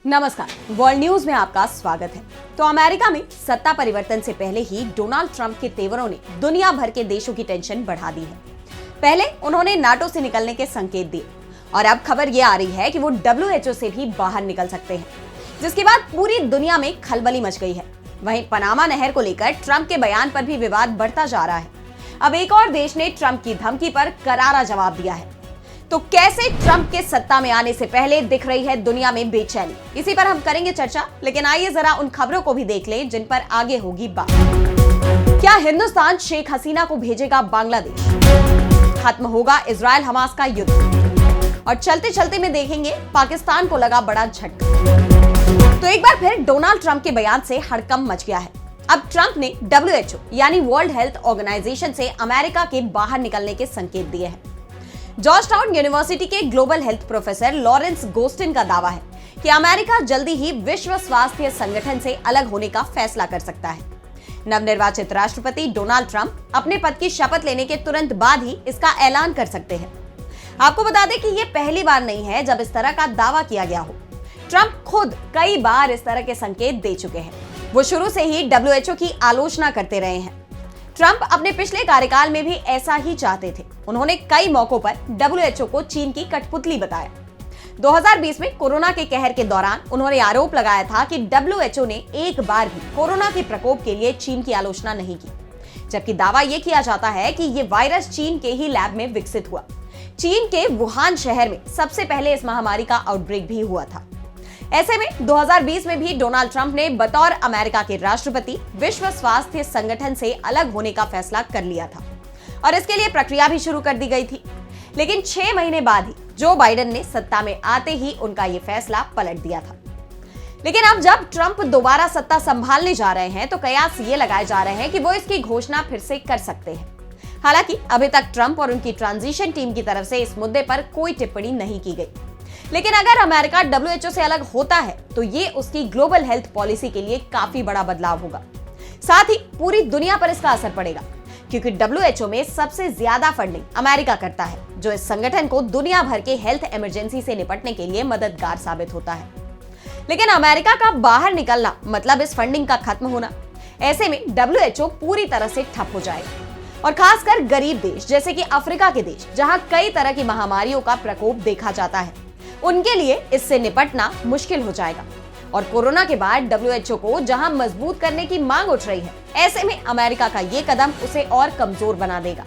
नमस्कार, world news में आपका स्वागत है। तो अमेरिका में सत्ता परिवर्तन से पहले ही डोनाल्ड ट्रंप के तेवरों ने दुनिया भर के देशों की टेंशन बढ़ा दी है। पहले उन्होंने नाटो से निकलने के संकेत दिए और अब खबर ये आ रही है कि वो WHO से भी बाहर निकल सकते हैं, जिसके बाद पूरी दुनिया में खलबली मच गई है। वहीं पनामा नहर को लेकर ट्रंप के बयान पर भी विवाद बढ़ता जा रहा है। अब एक और देश ने ट्रंप की धमकी पर करारा जवाब दिया है। तो कैसे ट्रंप के सत्ता में आने से पहले दिख रही है दुनिया में बेचैनी, इसी पर हम करेंगे चर्चा। लेकिन आइए जरा उन खबरों को भी देख लें जिन पर आगे होगी बात। क्या हिंदुस्तान शेख हसीना को भेजेगा बांग्लादेश? खत्म होगा इजराइल हमास का युद्ध? और चलते चलते में देखेंगे पाकिस्तान को लगा बड़ा झटका। तो एक बार फिर डोनाल्ड ट्रंप के बयान से हड़कंप मच गया है। अब ट्रंप ने WHO यानी वर्ल्ड हेल्थ ऑर्गेनाइजेशन से अमेरिका के बाहर निकलने के संकेत दिए हैं। जॉर्जटाउन यूनिवर्सिटी के ग्लोबल हेल्थ प्रोफेसर लॉरेंस गोस्टिन का दावा है कि अमेरिका जल्दी ही विश्व स्वास्थ्य संगठन से अलग होने का फैसला कर सकता है। नवनिर्वाचित राष्ट्रपति डोनाल्ड ट्रंप अपने पद की शपथ लेने के तुरंत बाद ही इसका ऐलान कर सकते हैं। आपको बता दें कि यह पहली बार नहीं है जब इस तरह का दावा किया गया हो। ट्रंप खुद कई बार इस तरह के संकेत दे चुके हैं। वो शुरू से ही WHO की आलोचना करते रहे हैं। ट्रंप अपने पिछले कार्यकाल में भी ऐसा ही चाहते थे। उन्होंने कई मौकों पर WHO को चीन की कठपुतली बताया। 2020 में कोरोना के कहर के दौरान उन्होंने आरोप लगाया था कि WHO ने एक बार भी कोरोना के प्रकोप के लिए चीन की आलोचना नहीं की, जबकि दावा यह किया जाता है कि यह वायरस चीन के ही लैब में विकसित हुआ। चीन के वुहान शहर में सबसे पहले इस महामारी का आउटब्रेक भी हुआ था। ऐसे में 2020 में भी डोनाल्ड ट्रंप ने बतौर अमेरिका के राष्ट्रपति विश्व स्वास्थ्य संगठन से अलग होने का फैसला कर लिया था और इसके लिए प्रक्रिया भी शुरू कर दी गई थी। लेकिन 6 महीने बाद ही जो बाइडेन ने सत्ता में आते ही उनका यह फैसला पलट दिया था। लेकिन अब जब ट्रंप दोबारा सत्ता संभालने जा रहे हैं तो कयास ये लगाए जा रहे हैं कि वो इसकी घोषणा फिर से कर सकते हैं। हालांकि अभी तक ट्रंप और उनकी ट्रांजिशन टीम की तरफ से इस मुद्दे पर कोई टिप्पणी नहीं की गई। लेकिन अगर अमेरिका WHO से अलग होता है तो ये उसकी ग्लोबल हेल्थ पॉलिसी के लिए काफी बड़ा बदलाव होगा। साथ ही पूरी दुनिया पर इसका असर पड़ेगा, क्योंकि WHO में सबसे ज्यादा फंडिंग अमेरिका करता है, जो इस संगठन को दुनिया भर के हेल्थ इमरजेंसी से निपटने के लिए मददगार साबित होता है। लेकिन अमेरिका का बाहर निकलना मतलब इस फंडिंग का खत्म होना। ऐसे में WHO पूरी तरह से ठप हो जाएगा और खासकर गरीब देश जैसे कि अफ्रीका के देश, जहां कई तरह की महामारियों का प्रकोप देखा जाता है, उनके लिए इससे निपटना मुश्किल हो जाएगा। और कोरोना के बाद WHO को जहां मजबूत करने की मांग उठ रही है, ऐसे में अमेरिका का ये कदम उसे और कमजोर बना देगा,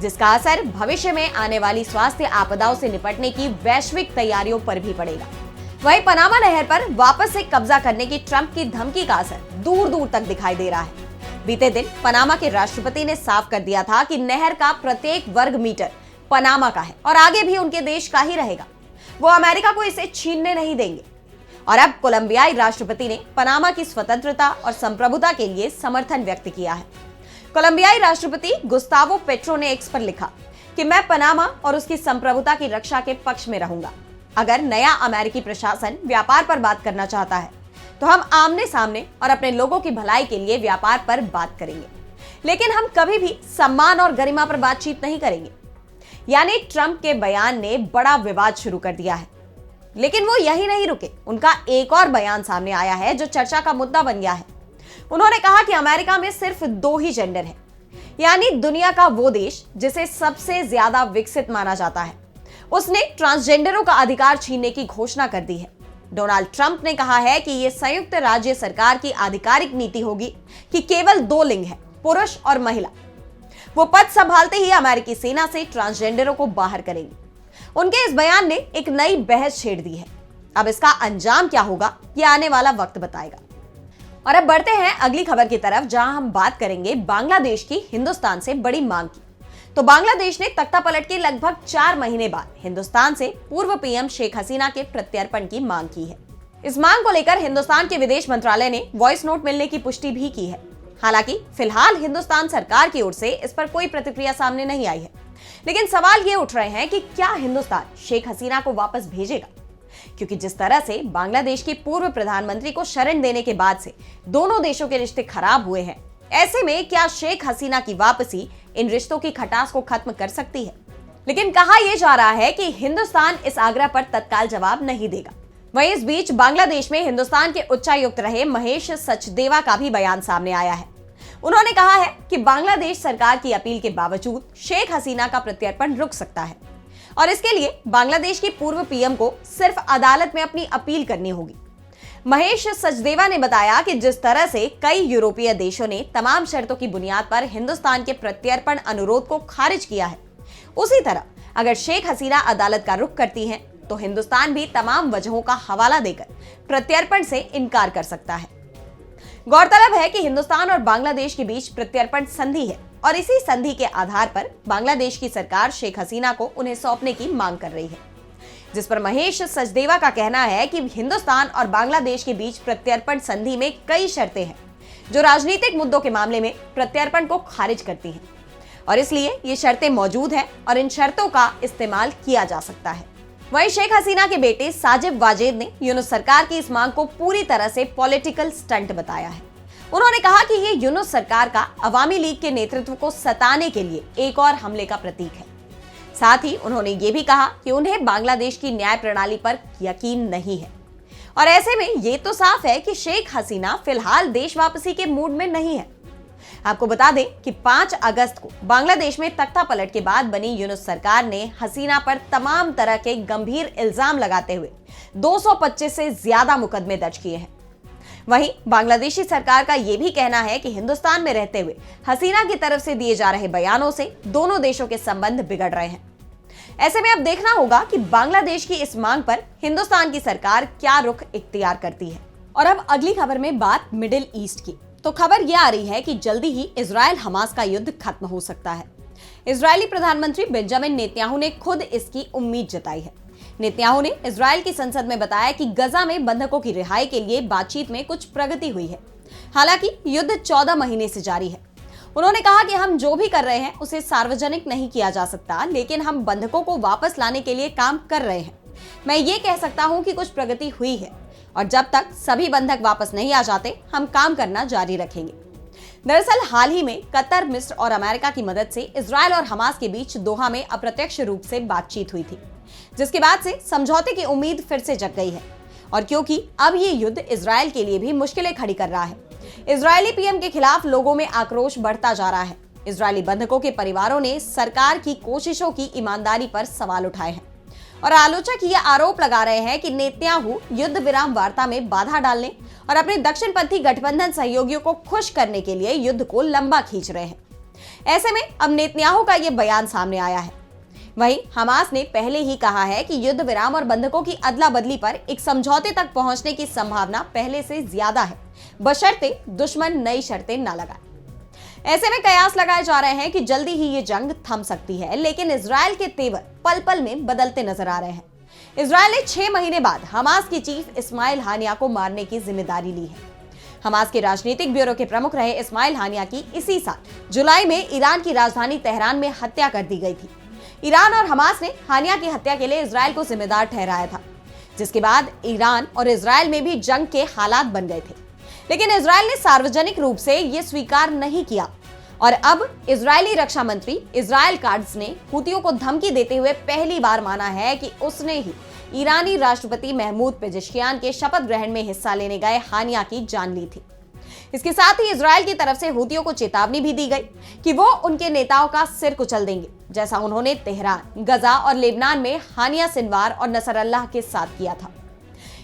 जिसका असर भविष्य में आने वाली स्वास्थ्य आपदाओं से निपटने की वैश्विक तैयारियों पर भी पड़ेगा। वहीं पनामा नहर पर वापस से कब्जा करने की ट्रंप की धमकी का असर दूर दूर तक दिखाई दे रहा है। बीते दिन पनामा के राष्ट्रपति ने साफ कर दिया था कि नहर का प्रत्येक वर्ग मीटर पनामा का है और आगे भी उनके देश का ही रहेगा। वो अमेरिका को इसे छीनने नहीं देंगे। और अब कोलंबियाई राष्ट्रपति ने पनामा की स्वतंत्रता और संप्रभुता के लिए समर्थन व्यक्त किया है। कोलंबियाई राष्ट्रपति गुस्तावो पेट्रो ने एक्स पर लिखा कि मैं पनामा और उसकी संप्रभुता की रक्षा के पक्ष में रहूंगा। अगर नया अमेरिकी प्रशासन व्यापार पर बात करना चाहता है तो हम आमने सामने और अपने लोगों की भलाई के लिए व्यापार पर बात करेंगे, लेकिन हम कभी भी सम्मान और गरिमा पर बातचीत नहीं करेंगे। यानी ट्रंप के बयान ने बड़ा विवाद शुरू कर दिया है। लेकिन वो यही नहीं रुके, उनका एक और बयान सामने आया है जो चर्चा का मुद्दा बन गया है। उन्होंने कहा कि अमेरिका में सिर्फ 2 ही जेंडर है, यानी दुनिया का वो देश जिसे सबसे ज्यादा विकसित माना जाता है, उसने ट्रांसजेंडरों का अधिकार छीनने की घोषणा कर दी है। डोनाल्ड ट्रंप ने कहा है कि यह संयुक्त राज्य सरकार की आधिकारिक नीति होगी कि केवल 2 लिंग है, पुरुष और महिला। वो पद संभालते ही अमेरिकी सेना से ट्रांसजेंडरों को बाहर करेंगे। उनके इस बयान ने एक नई बहस छेड़ दी है। अब इसका अंजाम क्या होगा, ये आने वाला वक्त बताएगा। और अब बढ़ते हैं अगली खबर की तरफ, जहां हम बात करेंगे बांग्लादेश की हिंदुस्तान से बड़ी मांग की। तो बांग्लादेश ने तख्ता पलट के लगभग 4 महीने बाद हिंदुस्तान से पूर्व PM शेख हसीना के प्रत्यर्पण की मांग की है। इस मांग को लेकर हिंदुस्तान के विदेश मंत्रालय ने वॉइस नोट मिलने की पुष्टि भी की है। हालांकि फिलहाल हिंदुस्तान सरकार की ओर से इस पर कोई प्रतिक्रिया सामने नहीं आई है। लेकिन सवाल ये उठ रहे हैं कि क्या हिंदुस्तान शेख हसीना को वापस भेजेगा, क्योंकि जिस तरह से बांग्लादेश की पूर्व प्रधानमंत्री को शरण देने के बाद से दोनों देशों के रिश्ते खराब हुए हैं, ऐसे में क्या शेख हसीना की वापसी इन रिश्तों की खटास को खत्म कर सकती है? लेकिन कहा यह जा रहा है कि हिंदुस्तान इस आग्रह पर तत्काल जवाब नहीं देगा। वहीं इस बीच बांग्लादेश में हिंदुस्तान के उच्चायुक्त रहे महेश सचदेवा का भी बयान सामने आया है। उन्होंने कहा है कि बांग्लादेश सरकार की अपील के बावजूद शेख हसीना का प्रत्यर्पण रुक सकता है और इसके लिए बांग्लादेश की पूर्व पीएम को सिर्फ अदालत में अपनी अपील करनी होगी। महेश सचदेवा ने बताया कि जिस तरह से कई यूरोपीय देशों ने तमाम शर्तों की बुनियाद पर हिंदुस्तान के प्रत्यर्पण अनुरोध को खारिज किया है, उसी तरह अगर शेख हसीना अदालत का रुख करती हैं, तो हिंदुस्तान भी तमाम वजहों का हवाला देकर प्रत्यर्पण से इनकार कर सकता है। गौरतलब है कि हिंदुस्तान और बांग्लादेश के बीच प्रत्यर्पण संधि है और इसी संधि के आधार पर बांग्लादेश की सरकार शेख हसीना को उन्हें सौंपने की मांग कर रही है, जिस पर महेश सचदेवा का कहना है कि हिंदुस्तान और बांग्लादेश के बीच प्रत्यर्पण संधि में कई शर्तें हैं जो राजनीतिक मुद्दों के मामले में प्रत्यर्पण को खारिज करती हैं और इसलिए ये शर्तें मौजूद हैं और इन शर्तों का इस्तेमाल किया जा सकता है। वहीं शेख हसीना के बेटे साजिद वाजेद ने यूनुस सरकार की इस मांग को पूरी तरह से पॉलिटिकल स्टंट बताया है। उन्होंने कहा कि ये यूनुस सरकार का अवामी लीग के नेतृत्व को सताने के लिए एक और हमले का प्रतीक है। साथ ही उन्होंने ये भी कहा कि उन्हें बांग्लादेश की न्याय प्रणाली पर यकीन नहीं है और ऐसे में ये तो साफ है कि शेख हसीना फिलहाल देश वापसी के मूड में नहीं है। आपको बता दें कि 5 अगस्त को बांग्लादेश में तख्ता पलट के बाद बनी यूनुस सरकार ने हसीना पर तमाम तरह के गंभीर इल्जाम लगाते हुए 225 से ज्यादा मुकदमे दर्ज किए हैं। वहीं बांग्लादेशी सरकार का यह भी कहना है कि हिंदुस्तान में रहते हुए हसीना की तरफ से दिए जा रहे बयानों से दोनों देशों के संबंध बिगड़ रहे हैं। ऐसे में अब देखना होगा कि बांग्लादेश की इस मांग पर हिंदुस्तान की सरकार क्या रुख इख्तियार करती है। और अब अगली खबर में बात मिडिल ईस्ट की, तो खबर यह आ रही है कि जल्दी ही इजराइल हमास का युद्ध खत्म हो सकता है। इजरायली प्रधानमंत्री बेंजामिन नेतन्याहू ने खुद इसकी उम्मीद जताई है। नेतन्याहू ने इजराइल की संसद में बताया कि गजा में बंधकों की रिहाई के लिए बातचीत में कुछ प्रगति हुई है, हालांकि युद्ध 14 महीने से जारी है। उन्होंने कहा कि हम जो भी कर रहे हैं उसे सार्वजनिक नहीं किया जा सकता, लेकिन हम बंधकों को वापस लाने के लिए काम कर रहे हैं। मैं ये कह सकता हूं कि कुछ प्रगति हुई है और जब तक सभी बंधक वापस नहीं आ जाते हम काम करना जारी रखेंगे। दरअसल हाल ही में कतर, मिस्र और अमेरिका की मदद से इजराइल और हमास के बीच दोहा में अप्रत्यक्ष रूप से बातचीत हुई थी, जिसके बाद से समझौते की उम्मीद फिर से जग गई है और क्योंकि अब ये युद्ध इजराइल के लिए भी मुश्किलें खड़ी कर रहा है, इजरायली पीएम के खिलाफ लोगों में आक्रोश बढ़ता जा रहा है। इजरायली बंधकों के परिवारों ने सरकार की कोशिशों की ईमानदारी पर सवाल उठाए हैं और आलोचक ये आरोप लगा रहे हैं कि नेतन्याहू युद्ध विराम वार्ता में बाधा डालने और अपने दक्षिणपंथी गठबंधन सहयोगियों को खुश करने के लिए युद्ध को लंबा खींच रहे हैं। ऐसे में अब नेतन्याहू का ये बयान सामने आया है। वहीं हमास ने पहले ही कहा है कि युद्ध विराम और बंधकों की अदला बदली पर एक समझौते तक पहुंचने की संभावना पहले से ज्यादा है, बशर्ते दुश्मन नई शर्तें न लगाए। ऐसे में कयास लगाए जा रहे हैं कि जल्दी ही ये जंग थम सकती है, लेकिन इजराइल के तेवर पल पल में बदलते नजर आ रहे हैं। इजराइल ने 6 महीने बाद हमास की चीफ इस्माइल हानिया को मारने की जिम्मेदारी ली है। हमास के राजनीतिक ब्यूरो के प्रमुख रहे इस्माइल हानिया की इसी साल जुलाई में ईरान की राजधानी तेहरान में हत्या कर दी गई थी। ईरान और हमास ने हानिया की हत्या के लिए इजराइल को जिम्मेदार ठहराया था, जिसके बाद ईरान और इजराइल में भी जंग के हालात बन गए थे, लेकिन इजराइल ने सार्वजनिक रूप से यह स्वीकार नहीं किया और अब इजरायली रक्षा मंत्री इजराइल काट्ज ने हुतियों को धमकी देते हुए पहली बार माना है कि उसने ही ईरानी राष्ट्रपति महमूद पेजेश्कियान के शपथ ग्रहण में हिस्सा लेने गए हानिया की जान ली थी। इसके साथ ही इजराइल की तरफ से हुतियों को चेतावनी भी दी गई कि वो उनके नेताओं का सिर कुचल देंगे, जैसा उन्होंने तेहरान, गजा और लेबनान में हानिया सिनवार और नसरअल्लाह के साथ किया था।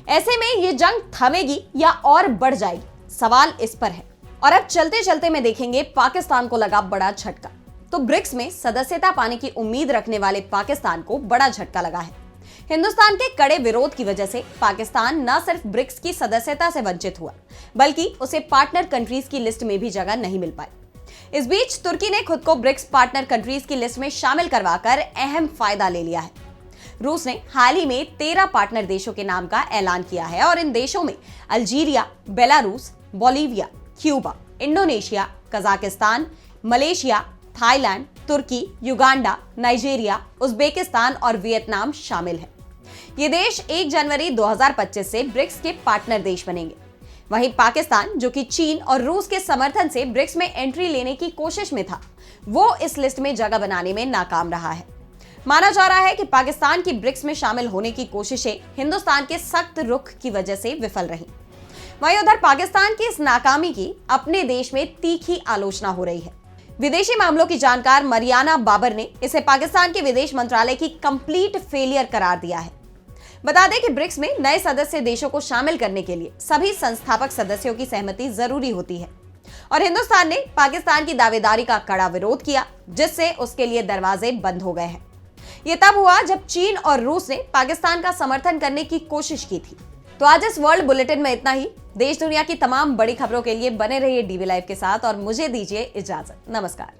ऐसे में ये जंग थमेगी या और बढ़ जाएगी, सवाल इस पर है। और अब चलते चलते में देखेंगे पाकिस्तान को लगा बड़ा झटका। तो ब्रिक्स में सदस्यता पाने की उम्मीद रखने वाले पाकिस्तान को बड़ा झटका लगा है। हिंदुस्तान के कड़े विरोध की वजह से पाकिस्तान न सिर्फ ब्रिक्स की सदस्यता से वंचित हुआ, बल्कि उसे पार्टनर कंट्रीज की लिस्ट में भी जगह नहीं मिल पाई। इस बीच तुर्की ने खुद को ब्रिक्स पार्टनर कंट्रीज की लिस्ट में शामिल करवाकर अहम फायदा ले लिया है। रूस ने हाल ही में 13 पार्टनर देशों के नाम का ऐलान किया है और इन देशों में Algeria, Belarus, Bolivia, Cuba, Indonesia, Kazakhstan, Malaysia, Thailand, Turkey, Uganda, Nigeria, Uzbekistan और वियतनाम शामिल हैं। ये देश 1 जनवरी 2025 से ब्रिक्स के पार्टनर देश बनेंगे। वहीं पाकिस्तान, जो कि चीन और रूस के समर्थन से ब्रिक्स में एंट्री लेने की कोशिश में था, वो इस लिस्ट में जगह बनाने में नाकाम रहा है। माना जा रहा है कि पाकिस्तान की ब्रिक्स में शामिल होने की कोशिशें हिंदुस्तान के सख्त रुख की वजह से विफल रहीं। वहीं उधर पाकिस्तान की इस नाकामी की अपने देश में तीखी आलोचना हो रही है। विदेशी मामलों की जानकार मरियाना बाबर ने इसे पाकिस्तान के विदेश मंत्रालय की कंप्लीट फेलियर करार दिया है। बता दें कि ब्रिक्स में नए सदस्य देशों को शामिल करने के लिए सभी संस्थापक सदस्यों की सहमति जरूरी होती है और हिंदुस्तान ने पाकिस्तान की दावेदारी का कड़ा विरोध किया, जिससे उसके लिए दरवाजे बंद हो गए हैं। यह तब हुआ जब चीन और रूस ने पाकिस्तान का समर्थन करने की कोशिश की थी। तो आज इस वर्ल्ड बुलेटिन में इतना ही। देश दुनिया की तमाम बड़ी खबरों के लिए बने रहिए डीवी लाइव के साथ और मुझे दीजिए इजाजत। नमस्कार।